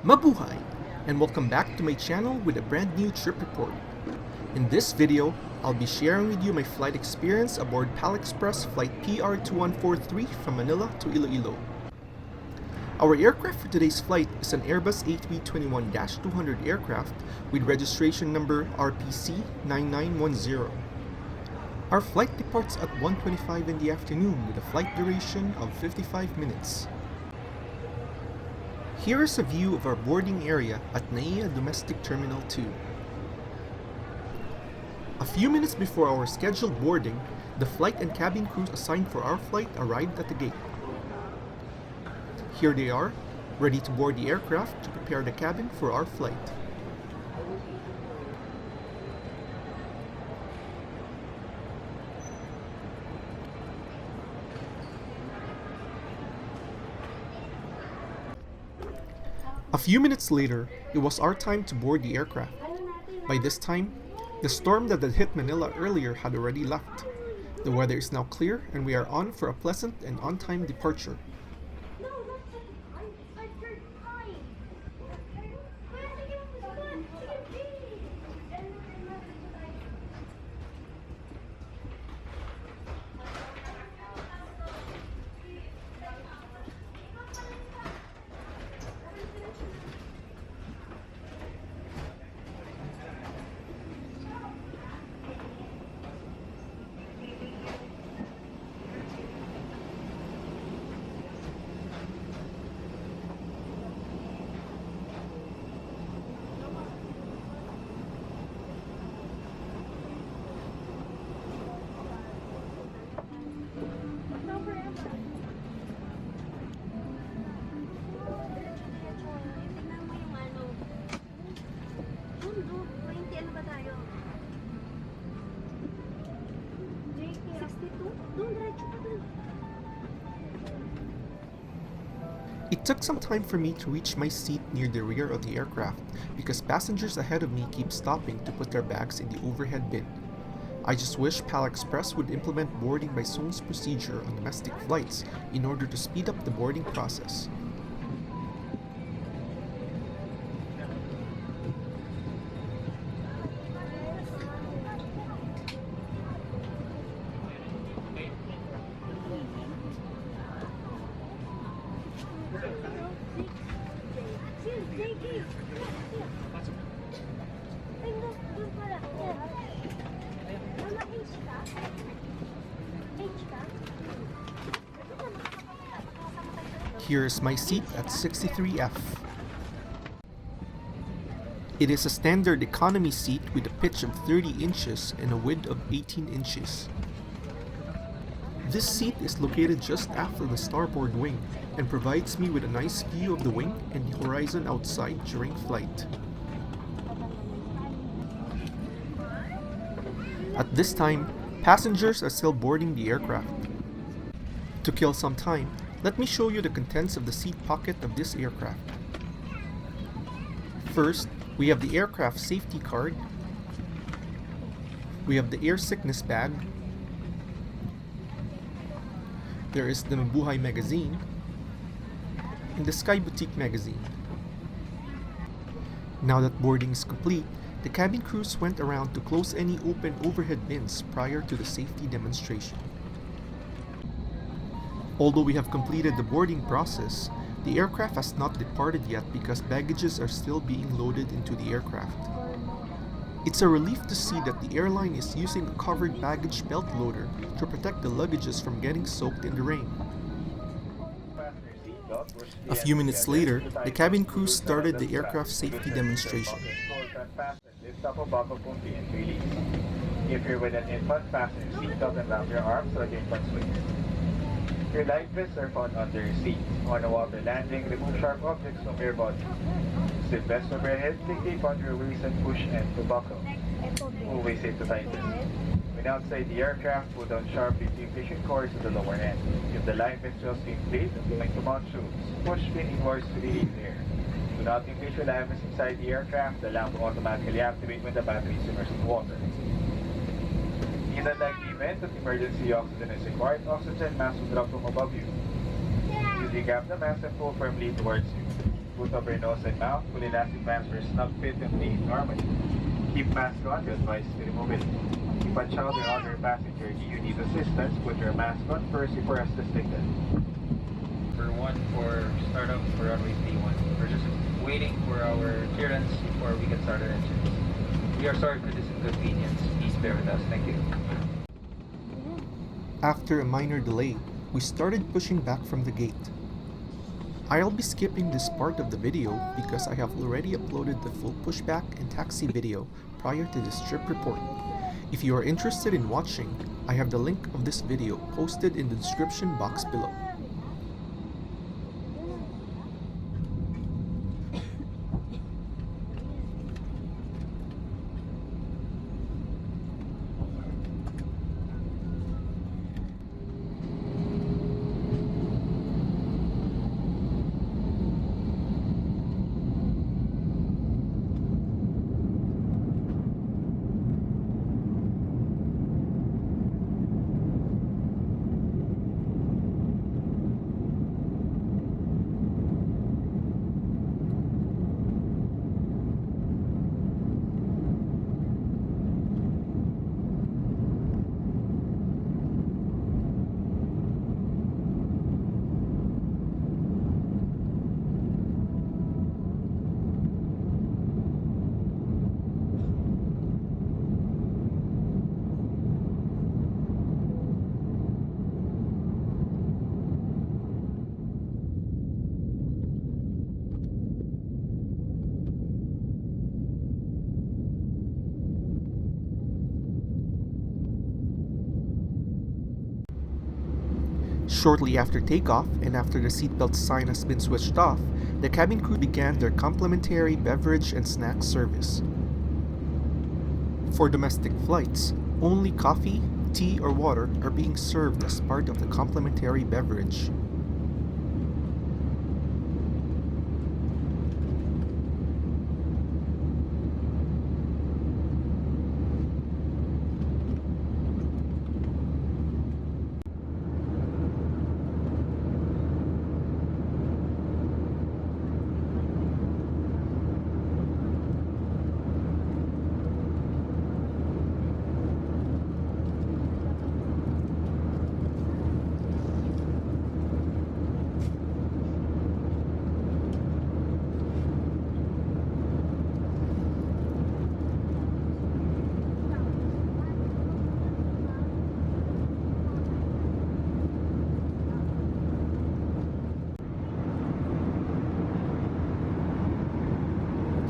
Mabuhay! And welcome back to my channel with a brand new trip report. In this video, I'll be sharing with you my flight experience aboard PAL Express Flight PR2143 from Manila to Iloilo. Our aircraft for today's flight is an Airbus A321-200 aircraft with registration number RPC9910. Our flight departs at 1:25 in the afternoon with a flight duration of 55 minutes. Here is a view of our boarding area at NAIA Domestic Terminal 2. A few minutes before our scheduled boarding, the flight and cabin crews assigned for our flight arrived at the gate. Here they are, ready to board the aircraft to prepare the cabin for our flight. A few minutes later, it was our time to board the aircraft. By this time, the storm that had hit Manila earlier had already left. The weather is now clear and we are on for a pleasant and on-time departure. It took some time for me to reach my seat near the rear of the aircraft because passengers ahead of me keep stopping to put their bags in the overhead bin. I just wish PAL Express would implement boarding by zones procedure on domestic flights in order to speed up the boarding process. Here is my seat at 63F. It is a standard economy seat with a pitch of 30 inches and a width of 18 inches. This seat is located just after the starboard wing and provides me with a nice view of the wing and the horizon outside during flight. At this time, passengers are still boarding the aircraft. To kill some time, let me show you the contents of the seat pocket of this aircraft. First, we have the aircraft safety card. We have the air sickness bag. There is the Mabuhay magazine and the Sky Boutique magazine. Now that boarding is complete, the cabin crews went around to close any open overhead bins prior to the safety demonstration. Although we have completed the boarding process, the aircraft has not departed yet because baggages are still being loaded into the aircraft. It's a relief to see that the airline is using a covered baggage belt loader to protect the luggages from getting soaked in the rain. A few minutes later, the cabin crew started the aircraft safety demonstration. If you're with an infant, fasten your seatbelt and wrap your arms so that your infant swings. Your life vests are found under your seat. On a water landing, remove sharp objects from your body. Slip vest over your head, take tape on your waist and push and to buckle. Always safe to tighten. When outside the aircraft, pull down sharply to inflation cords at the lower end. If the life vest just inflates, going to mount shoes. Push pin inwards to release air. Do not inflate your life vest inside the aircraft. The lamp will automatically activate when the battery is immersed in water. In the likely event that emergency oxygen is required, oxygen mask will drop from above you. You decap the mask and pull firmly towards you. Both of your nose and mouth. Full elastic bands for snug fit and breathe normally. Keep mask on. You're advised to remove it. If a child or other passenger you need assistance, put your mask on first before assisting them. For one, for startup for runway 31. We're just waiting for our clearance before we can start our engines. We are sorry for this inconvenience. Please bear with us. Thank you. After a minor delay, we started pushing back from the gate. I'll be skipping this part of the video because I have already uploaded the full pushback and taxi video prior to this trip report. If you are interested in watching, I have the link of this video posted in the description box below. Shortly after takeoff and after the seatbelt sign has been switched off, the cabin crew began their complimentary beverage and snack service. For domestic flights, only coffee, tea, or water are being served as part of the complimentary beverage.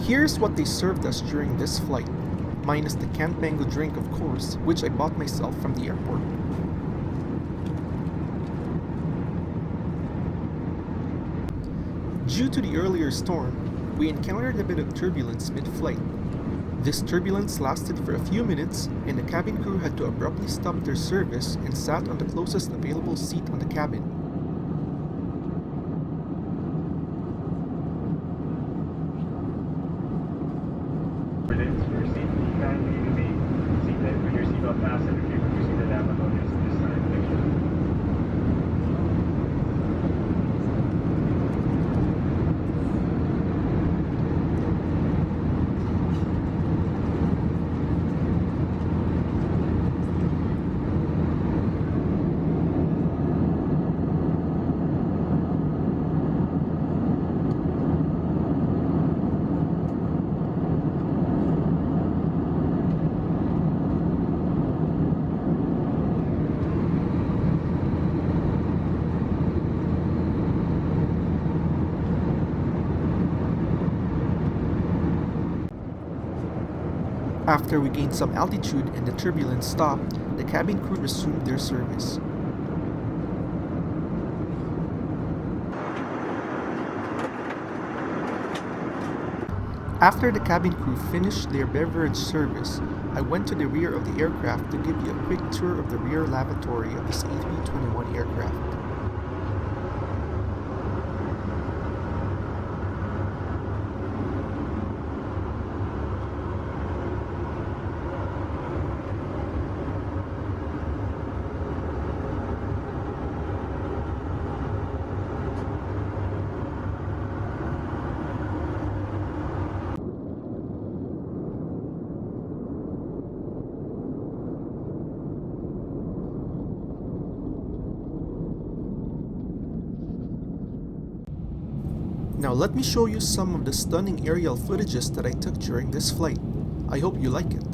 Here's what they served us during this flight, minus the canned mango drink of course, which I bought myself from the airport. Due to the earlier storm, we encountered a bit of turbulence mid-flight. This turbulence lasted for a few minutes and the cabin crew had to abruptly stop their service and sat on the closest available seat on the cabin. For your safety, kindly remain seated with your seatbelt fastened if you put your seatbelt down below this time. Thank you. After we gained some altitude and the turbulence stopped, the cabin crew resumed their service. After the cabin crew finished their beverage service, I went to the rear of the aircraft to give you a quick tour of the rear lavatory of this A321 aircraft. Now let me show you some of the stunning aerial footages that I took during this flight. I hope you like it.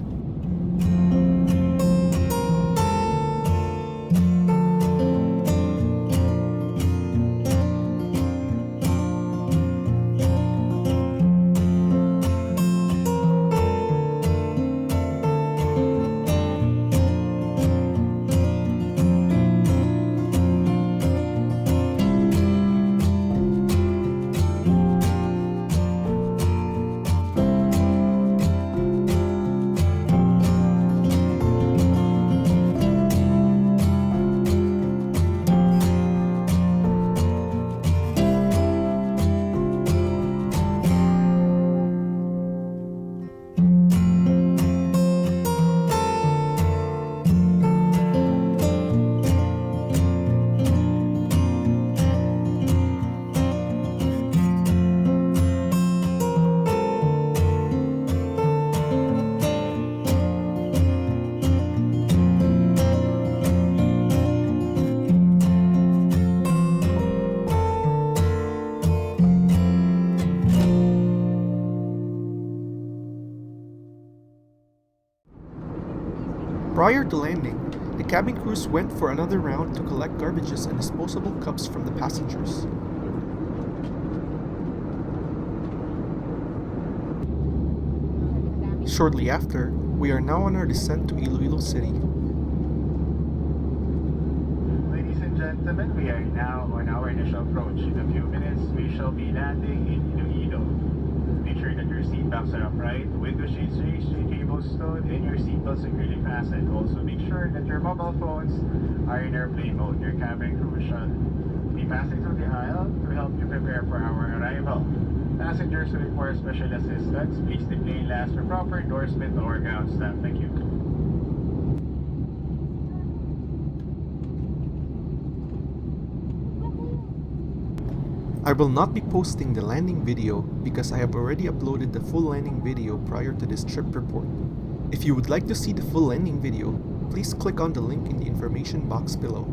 Prior to landing, the cabin crews went for another round to collect garbages and disposable cups from the passengers. Shortly after, we are now on our descent to Iloilo City. Ladies and gentlemen, we are now on our initial approach. In a few minutes, we shall be landing in Iloilo. Make sure that your seat backs are upright, window shades raised, your cables stowed, and your seatbelt securely fastened. Also, make sure that your mobile phones are in airplane mode. Your cabin crew shall be passing through the aisle to help you prepare for our arrival. Passengers who require special assistance, please the plane last for proper endorsement or ground staff. Thank you. I will not be posting the landing video because I have already uploaded the full landing video prior to this trip report. If you would like to see the full landing video, please click on the link in the information box below.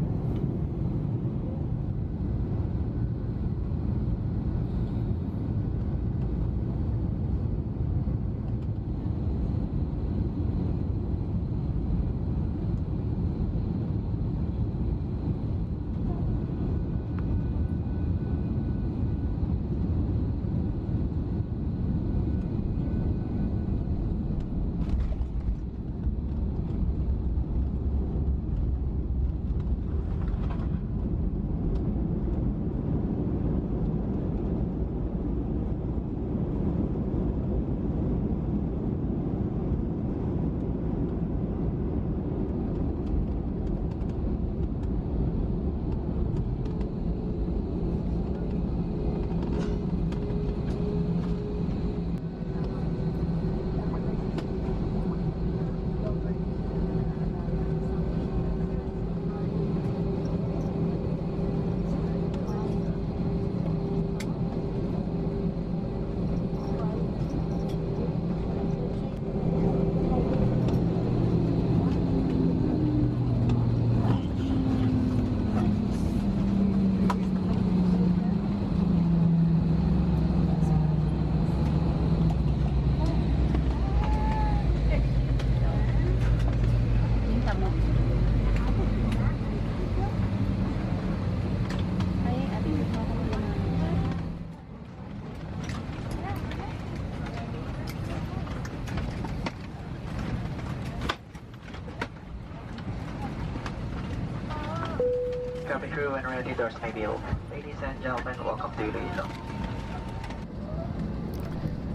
Cabin crew when ready, doors may be open. Ladies and gentlemen, welcome to Iloilo.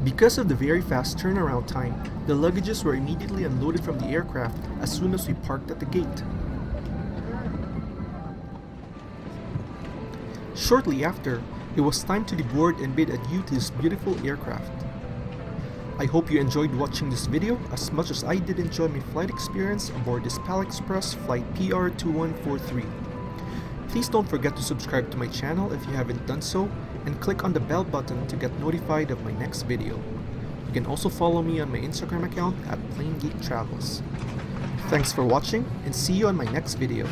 Because of the very fast turnaround time, the luggages were immediately unloaded from the aircraft as soon as we parked at the gate. Shortly after, it was time to deboard and bid adieu to this beautiful aircraft. I hope you enjoyed watching this video as much as I did enjoy my flight experience aboard this PAL Express flight PR2143. Please don't forget to subscribe to my channel if you haven't done so, and click on the bell button to get notified of my next video. You can also follow me on my Instagram account at PlaneGeekTravels. Thanks for watching, and see you on my next video.